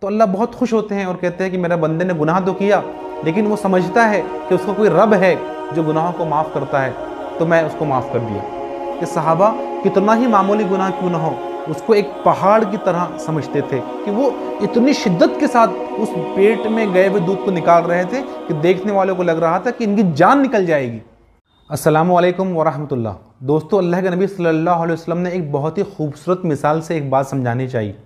तो अल्लाह बहुत खुश होते हैं और कहते हैं कि मेरा बंदे ने गुनाह तो किया, लेकिन वो समझता है कि उसका कोई रब है जो गुनाहों को माफ़ करता है, तो मैं उसको माफ़ कर दिया। कि सहाबा कितना ही मामूली गुनाह क्यों ना हो, उसको एक पहाड़ की तरह समझते थे कि वो इतनी शिद्दत के साथ उस पेट में गए हुए दूध को निकाल रहे थे कि देखने वालों को लग रहा था कि इनकी जान निकल जाएगी। अस्सलामु अलैकुम वरहमतुल्लाह। दोस्तों, अल्लाह के नबी सल्लल्लाहु अलैहि वसल्लम ने एक बहुत ही खूबसूरत मिसाल से एक बात समझानी चाहिए।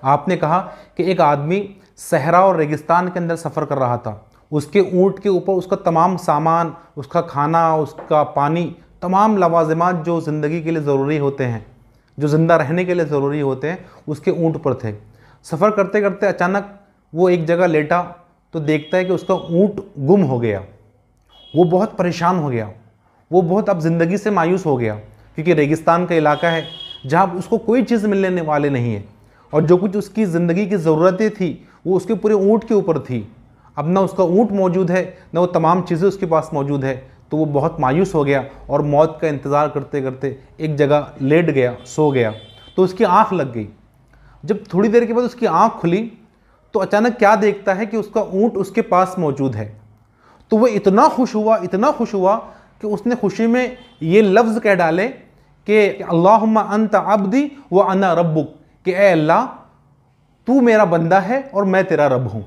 आपने कहा कि एक आदमी सहरा और रेगिस्तान के अंदर सफ़र कर रहा था। उसके ऊँट के ऊपर उसका तमाम सामान, उसका खाना, उसका पानी, तमाम लवाज़िमात जो ज़िंदगी के लिए ज़रूरी होते हैं, जो ज़िंदा रहने के लिए ज़रूरी होते हैं, उसके ऊँट पर थे। सफ़र करते करते अचानक वो एक जगह लेटा तो देखता है कि उसका ऊँट गुम हो गया। वो बहुत परेशान हो गया, वो बहुत अब ज़िंदगी से मायूस हो गया, क्योंकि रेगिस्तान का इलाका है जहाँ उसको कोई चीज़ मिलने वाले नहीं है, और जो कुछ उसकी ज़िंदगी की ज़रूरतें थी वो उसके पूरे ऊँट के ऊपर थी। अब ना उसका ऊँट मौजूद है, ना वो तमाम चीज़ें उसके पास मौजूद है। तो वो बहुत मायूस हो गया और मौत का इंतज़ार करते करते एक जगह लेट गया, सो गया। तो उसकी आँख लग गई। जब थोड़ी देर के बाद उसकी आँख खुली तो अचानक क्या देखता है कि उसका ऊँट उसके पास मौजूद है। तो वो इतना खुश हुआ कि उसने खुशी में ये लफ्ज़ कह डाले कि अल्लाहुम्मा अंत अब्दी व अना रब्बुक, कि ए अल्लाह, तू मेरा बंदा है और मैं तेरा रब हूँ।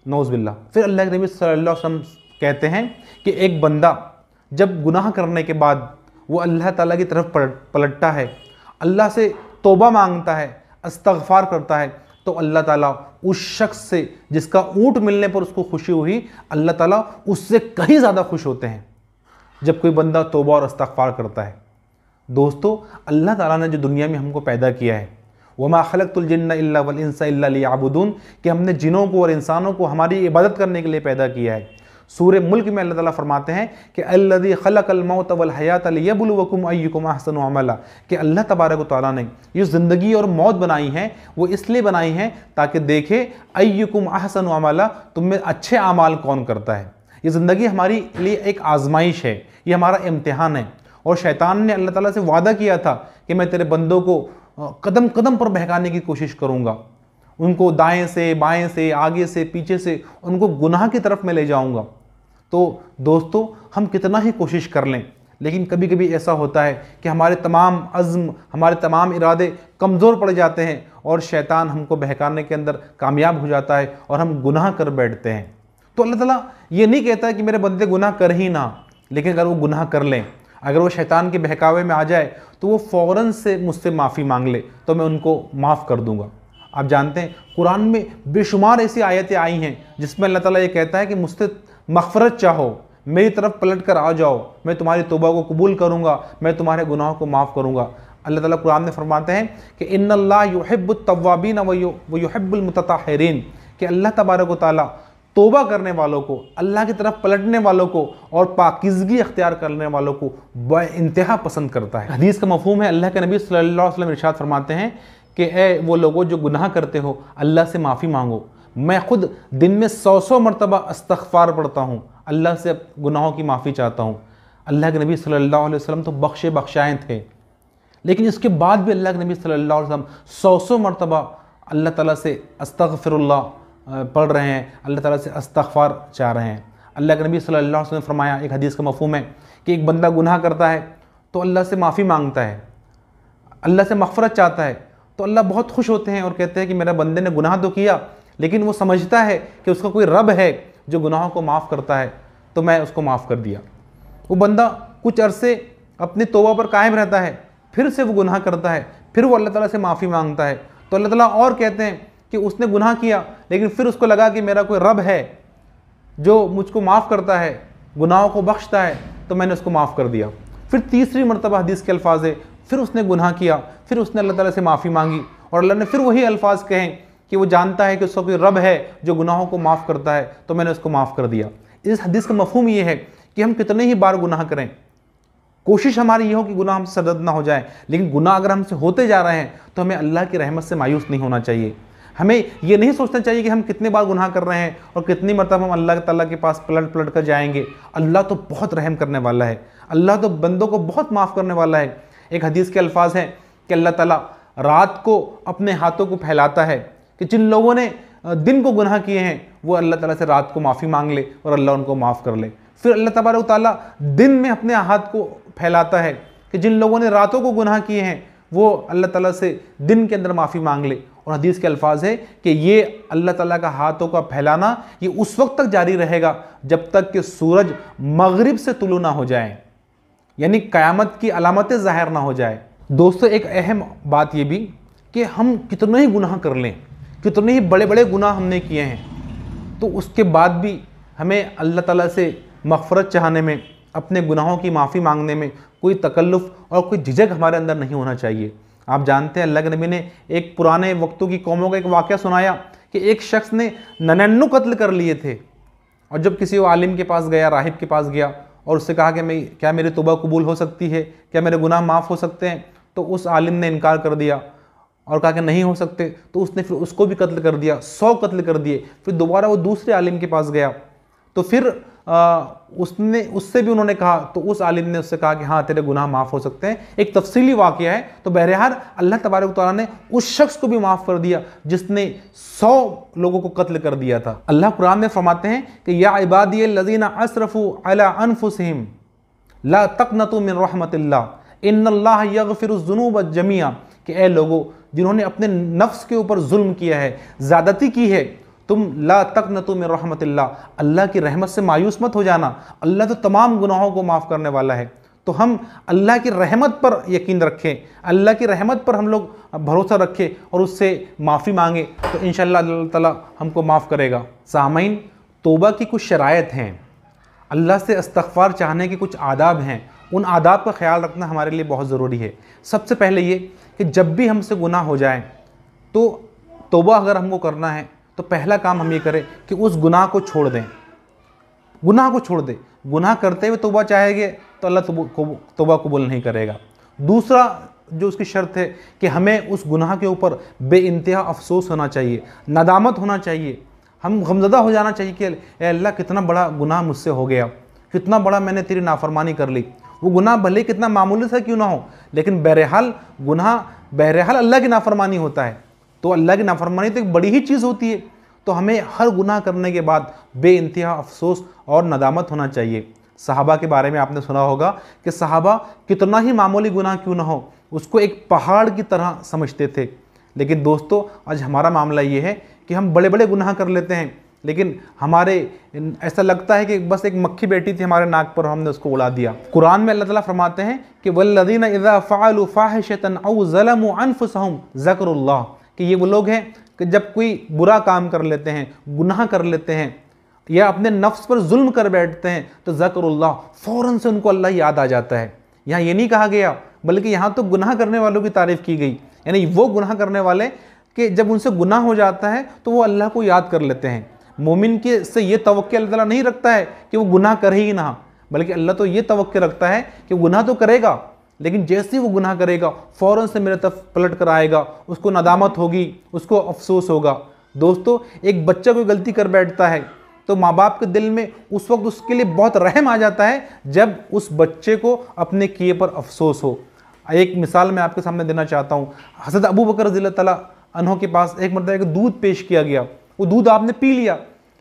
नौज़ बिल्लाह। फिर अल्लाह के नबी सल्लल्लाहु अलैहि वसल्लम कहते हैं कि एक बंदा जब गुनाह करने के बाद वो अल्लाह ताला की तरफ पलटता है, अल्लाह से तौबा मांगता है, इस्तग़फ़ार करता है, तो अल्लाह ताला उस शख्स से जिसका ऊँट मिलने पर उसको खुशी हुई, अल्लाह ताला उससे कहीं ज़्यादा खुश होते हैं जब कोई बंदा तौबा और इस्तग़फ़ार करता है। दोस्तों, अल्लाह ताला ने जो दुनिया में हमको पैदा किया है, वमा खलक़तुल जिन्ना इल्ला वल इंसा इल्ला लियअबुदून, कि हमने जिनों को और इंसानों को हमारी इबादत करने के लिए पैदा किया है। सूरह मुल्क में अल्लाह ताला फरमाते हैं कि अल्लज़ी खलक़ल मौत वल हयात लियब्लुवकुम अय्युकुम अहसनु अमला, कि अल्लाह तबारक व तआला ने ये ज़िंदगी और मौत बनाई हैं, वो इसलिए बनाई हैं ताकि देखे अय्युकुम अहसनु अमला, तुम में अच्छे आमाल कौन करता है। ये ज़िंदगी हमारी लिए एक आजमाइश है, ये हमारा इम्तिहान है। और शैतान ने अल्लाह ताला से वादा किया था कि मैं तेरे बंदों को कदम कदम पर बहकाने की कोशिश करूँगा, उनको दाएं से बाएं से, आगे से पीछे से, उनको गुनाह की तरफ मैं ले जाऊँगा। तो दोस्तों, हम कितना ही कोशिश कर लें, लेकिन कभी कभी ऐसा होता है कि हमारे तमाम अज़्म, हमारे तमाम इरादे कमज़ोर पड़ जाते हैं और शैतान हमको बहकाने के अंदर कामयाब हो जाता है और हम गुनाह कर बैठते हैं। तो अल्लाह ताला ये नहीं कहता है कि मेरे बंदे गुनाह कर ही ना, लेकिन अगर वो गुनाह कर लें, अगर वो शैतान के बहकावे में आ जाए, तो वो फ़ौरन से मुझसे माफ़ी मांग ले, तो मैं उनको माफ़ कर दूँगा। आप जानते हैं, कुरान में बेशुमार ऐसी आयतें आई हैं जिसमें अल्लाह ताला ये कहता है कि मुझसे मग़फ़िरत चाहो, मेरी तरफ पलट कर आ जाओ, मैं तुम्हारी तौबा को कबूल करूँगा, मैं तुम्हारे गुनाहों को माफ़ करूँगा। अल्लाह ताला कुरान में फरमाते हैं कि इन्नल्लाह युहिब्बुत तव्वाबीन व युहिब्बुल मुतताहिरीन, कि अल्लाह तबारक व तआला तौबा करने वालों को, अल्लाह की तरफ पलटने वालों को और पाकीज़गी अख्तियार करने वालों को बेइंतहा पसंद करता है। हदीस का मफ़हूम है, अल्लाह के नबी सल्लल्लाहु अलैहि वसल्लम इरशाद फरमाते हैं कि ए वो लोगों जो गुनाह करते हो, अल्लाह से माफ़ी मांगो। मैं ख़ुद दिन में 100 मरतबा इस्तग़फ़ार पढ़ता हूँ, अल्लाह से गुनाहों की माफ़ी चाहता हूँ। अल्लाह के नबी सल्लल्लाहु अलैहि वसल्लम तो बख्शे बख्शाएँ थे, लेकिन इसके बाद भी अल्लाह के नबी सल्लल्लाहु अलैहि वसल्लम 100 मरतबा अल्लाह ताला से अस्तग़फ़िरुल्लाह पढ़ रहे हैं, अल्लाह ताला से इस्तग़फ़ार चाह रहे हैं। अल्लाह के नबी सल्लल्लाहु अलैहि वसल्लम ने फरमाया, एक हदीस का मफ़हूम है कि एक बंदा गुनाह करता है तो अल्लाह से माफ़ी मांगता है, अल्लाह से मग़फ़िरत चाहता है, तो अल्लाह बहुत खुश होते हैं और कहते हैं कि मेरा बंदे ने गुनाह तो किया, लेकिन वो समझता है कि उसका कोई रब है जो गुनाहों को माफ़ करता है, तो मैं उसको माफ़ कर दिया। वो बंदा कुछ अरसे अपनी तौबा पर कायम रहता है, फिर से वो गुनाह करता है, फिर वो अल्लाह ताला से माफ़ी मांगता है, तो अल्लाह ताला और कहते हैं कि उसने गुनाह किया, लेकिन फिर उसको लगा कि मेरा कोई रब है जो मुझको माफ़ करता है, गुनाहों को बख्शता है, तो मैंने उसको माफ़ कर दिया। फिर तीसरी मरतबा हदीस के अल्फाज है, फिर उसने गुनाह किया, फिर उसने अल्लाह ताला से माफ़ी मांगी और अल्लाह ने फिर वही अल्फाज कहें कि वो जानता है कि उसका कोई रब है जो गुनाहों को माफ़ करता है, तो मैंने उसको माफ़ कर दिया। इस हदीस का मफ़हूम ये है कि हम कितने ही बार गुनाह करें, कोशिश हमारी ये हो कि गुनाह हमसे सरद ना हो जाए, लेकिन गुनाह अगर हमसे होते जा रहे हैं तो हमें अल्लाह की रहमत से मायूस नहीं होना चाहिए। हमें ये नहीं सोचना चाहिए कि हम कितने बार गुनाह कर रहे हैं और कितनी मरतबा हम अल्लाह ताला के पास पलट पलट कर जाएंगे। अल्लाह तो बहुत रहम करने वाला है, अल्लाह तो बंदों को बहुत माफ़ करने वाला है। एक हदीस के अल्फाज हैं कि अल्लाह ताला रात को अपने हाथों को फैलाता है कि जिन लोगों ने दिन को गुनाह किए हैं वो अल्लाह ताला से रात को माफ़ी मांग ले और अल्लाह उनको माफ़ कर ले। फिर अल्लाह तबारक व तआला दिन में अपने हाथ को फैलाता है कि जिन लोगों ने रातों को गुनाह किए हैं वो अल्लाह ताला से दिन के अंदर माफ़ी मांग ले। और हदीस के अल्फाज है कि ये अल्लाह ताला का हाथों का फैलाना ये उस वक्त तक जारी रहेगा जब तक कि सूरज मगरिब से तुलू ना हो जाए, यानी क़यामत की अलामतें ज़ाहिर ना हो जाए। दोस्तों, एक अहम बात ये भी कि हम कितने ही गुनाह कर लें, कितने ही बड़े बड़े गुनाह हमने किए हैं, तो उसके बाद भी हमें अल्लाह ताला से मग़फ़िरत चाहने में, अपने गुनाहों की माफ़ी मांगने में कोई तकल्लुफ़ और कोई झिझक हमारे अंदर नहीं होना चाहिए। आप जानते हैं अल्लाह के नबी ने एक पुराने वक्तों की कौमों का एक वाक़या सुनाया कि एक शख्स ने 99 कत्ल कर लिए थे, और जब किसी आलिम के पास गया, राहिब के पास गया और उससे कहा कि क्या मेरी तौबा कबूल हो सकती है, क्या मेरे गुनाह माफ़ हो सकते हैं, तो उस आलिम ने इनकार कर दिया और कहा कि नहीं हो सकते। तो उसने फिर उसको भी कत्ल कर दिया, 100 कत्ल कर दिए। फिर दोबारा वो दूसरे आलिम के पास गया तो फिर उससे भी उन्होंने कहा, तो उस आलिम ने उससे कहा कि हाँ तेरे गुनाह माफ़ हो सकते हैं। एक तफसीली वाक़या है। तो बहरहाल अल्लाह तबारक व तआला ने उस शख्स को भी माफ़ कर दिया जिसने 100 लोगों को कत्ल कर दिया था। अल्लाह कुरान में फरमाते हैं कि या इबादियल्लज़ीना असरफ़ू अला अनफुसिहिम ला तक़नतू मिन रहमतिल्लाह इन्नल्लाह यग़फ़िरुज़्ज़ुनूब जमीआ, कि ए लोगों जिन्होंने अपने नफ्स के ऊपर जुल्म किया है, ज़्यादती की है, तुम ला तक़नतू मिन रहमतिल्लाह, अल्लाह की रहमत से मायूस मत हो जाना, अल्लाह तो तमाम गुनाहों को माफ़ करने वाला है। तो हम अल्लाह की रहमत पर यकीन रखें, अल्लाह की रहमत पर हम लोग भरोसा रखें और उससे माफ़ी मांगे, तो इंशाअल्लाह अल्लाह ताला हमको माफ़ करेगा। सामईन, तौबा की कुछ शराइत हैं, अल्लाह से इस्तग़फ़ार चाहने के कुछ आदाब हैं, उन आदाब का ख्याल रखना हमारे लिए बहुत ज़रूरी है। सबसे पहले ये कि जब भी हमसे गुनाह हो जाए तो तौबा अगर हमको करना है तो पहला काम हम ये करें कि उस गुनाह को छोड़ दें, गुनाह को छोड़ दें। गुनाह करते हुए तौबा चाहेंगे तो अल्लाह तौबा कबूल नहीं करेगा। दूसरा जो उसकी शर्त है कि हमें उस गुनाह के ऊपर बेइंतहा अफसोस होना चाहिए, नदामत होना चाहिए, हम गमज़दा हो जाना चाहिए कि ए अल्लाह कितना बड़ा गुनाह मुझसे हो गया, कितना बड़ा मैंने तेरी नाफरमानी कर ली। वो गुनाह भले कितना मामूली सा क्यों ना हो, लेकिन बहरहाल गुनाह बहरहाल अल्लाह की नाफरमानी होता है। तो अल्लाह की नाफरमानी तो एक बड़ी ही चीज़ होती है। तो हमें हर गुनाह करने के बाद बेइंतहा अफसोस और नदामत होना चाहिए। सहाबा के बारे में आपने सुना होगा कि सहाबा कितना ही मामूली गुनाह क्यों ना हो उसको एक पहाड़ की तरह समझते थे। लेकिन दोस्तों, आज हमारा मामला ये है कि हम बड़े बड़े गुनाह कर लेते हैं, लेकिन हमारे ऐसा लगता है कि बस एक मक्खी बैठी थी हमारे नाक पर, हमने उसको उड़ा दिया। कुरान में अल्लाह ताला फरमाते हैं कि वल्लज़ीना इज़ा फ़अलू फ़ाहिशतन औ ज़लमू अनफुसहुम ज़करुल्लाह, कि ये वो लोग हैं कि जब कोई बुरा काम कर लेते हैं, गुनाह कर लेते हैं या अपने नफ्स पर जुल्म कर बैठते हैं तो ज़करुल्लाह, फ़ौरन से उनको अल्लाह याद आ जाता है। यहाँ ये नहीं कहा गया, बल्कि यहाँ तो गुनाह करने वालों की तारीफ़ की गई, यानी वो गुनाह करने वाले कि जब उनसे गुनाह हो जाता है तो वो अल्लाह को याद कर लेते हैं। मोमिन के से ये तवक्कुल अल्लाह ताला नहीं रखता है कि वो गुनाह करे ही ना, बल्कि अल्लाह तो ये तवक्कुल रखता है कि गुनाह तो करेगा, लेकिन जैसे ही वो गुनाह करेगा फ़ौरन से मेरे तरफ पलट कर आएगा, उसको नदामत होगी, उसको अफसोस होगा। दोस्तों, एक बच्चा कोई गलती कर बैठता है तो माँ बाप के दिल में उस वक्त उसके लिए बहुत रहम आ जाता है जब उस बच्चे को अपने किए पर अफसोस हो। एक मिसाल मैं आपके सामने देना चाहता हूँ। हज़रत अबू बकर रज़ियल्लाहु ताला अन्हु के पास एक मरतबा एक दूध पेश किया गया, वो दूध आपने पी लिया,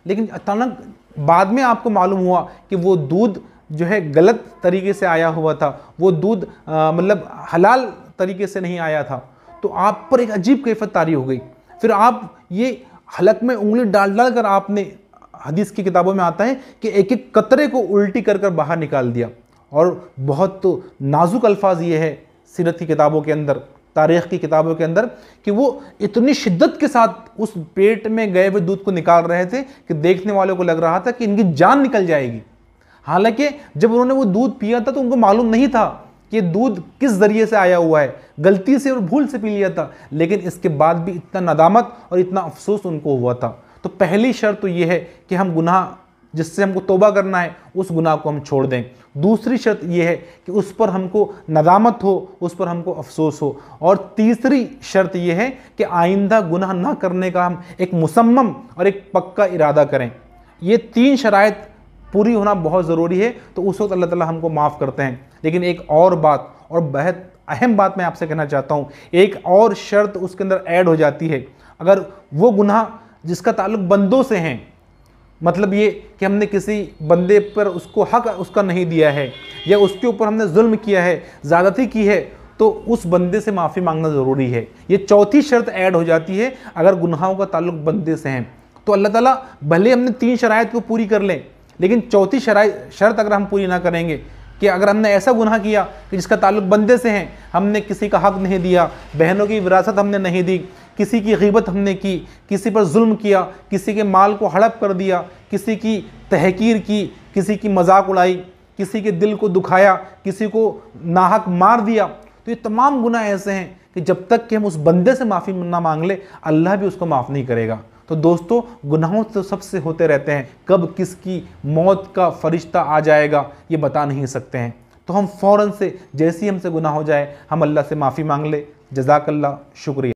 लेकिन अचानक बाद में आपको मालूम हुआ कि वो दूध जो है गलत तरीके से आया हुआ था, वो दूध मतलब हलाल तरीके से नहीं आया था। तो आप पर एक अजीब कैफियत तारी हो गई। फिर आप ये हलक में उंगली डाल डाल कर आपने, हदीस की किताबों में आता है कि एक एक कतरे को उल्टी कर कर बाहर निकाल दिया। और बहुत तो नाजुक अल्फाज ये है सीरत की किताबों के अंदर, तारीख़ की किताबों के अंदर, कि वो इतनी शिद्दत के साथ उस पेट में गए हुए दूध को निकाल रहे थे कि देखने वालों को लग रहा था कि इनकी जान निकल जाएगी। हालांकि जब उन्होंने वो दूध पिया था तो उनको मालूम नहीं था कि दूध किस ज़रिए से आया हुआ है, गलती से और भूल से पी लिया था, लेकिन इसके बाद भी इतना नदामत और इतना अफसोस उनको हुआ था। तो पहली शर्त तो ये है कि हम गुनाह जिससे हमको तौबा करना है उस गुनाह को हम छोड़ दें। दूसरी शर्त यह है कि उस पर हमको नदामत हो, उस पर हमको अफसोस हो। और तीसरी शर्त यह है कि आइंदा गुनाह ना करने का हम एक मुसम्मम और एक पक्का इरादा करें। ये तीन शराइत पूरी होना बहुत ज़रूरी है, तो उस वक्त अल्लाह ताला हमको माफ़ करते हैं। लेकिन एक और बात, और बेहद अहम बात मैं आपसे कहना चाहता हूँ, एक और शर्त उसके अंदर ऐड हो जाती है। अगर वो गुनाह जिसका ताल्लुक बंदों से है, मतलब ये कि हमने किसी बंदे पर उसको हक उसका नहीं दिया है या उसके ऊपर हमने जुल्म किया है, ज़्यादती की है, तो उस बंदे से माफ़ी मांगना ज़रूरी है। ये चौथी शर्त ऐड हो जाती है अगर गुनाहों का ताल्लुक बंदे से है। तो अल्लाह ताला भले हमने 3 शराइत को पूरी कर लें, लेकिन चौथी शर्त अगर हम पूरी ना करेंगे कि अगर हमने ऐसा गुनाह किया कि जिसका ताल्लुक बंदे से है, हमने किसी का हक नहीं दिया, बहनों की विरासत हमने नहीं दी, किसी की ग़ीबत हमने की, किसी पर जुल्म किया, किसी के माल को हड़प कर दिया, किसी की तहकीर की, किसी की मजाक उड़ाई, किसी के दिल को दुखाया, किसी को नाहक मार दिया, तो ये तमाम गुनाह ऐसे हैं कि जब तक कि हम उस बंदे से माफ़ी ना मांग ले, अल्लाह भी उसको माफ़ नहीं करेगा। तो दोस्तों, गुनाहों तो सबसे होते रहते हैं, कब किसकी मौत का फरिश्ता आ जाएगा ये बता नहीं सकते हैं। तो हम फ़ौरन से जैसे ही हमसे गुनाह हो जाए हम अल्लाह से माफ़ी मांग ले। जज़ाकल्लाह, शुक्रिया।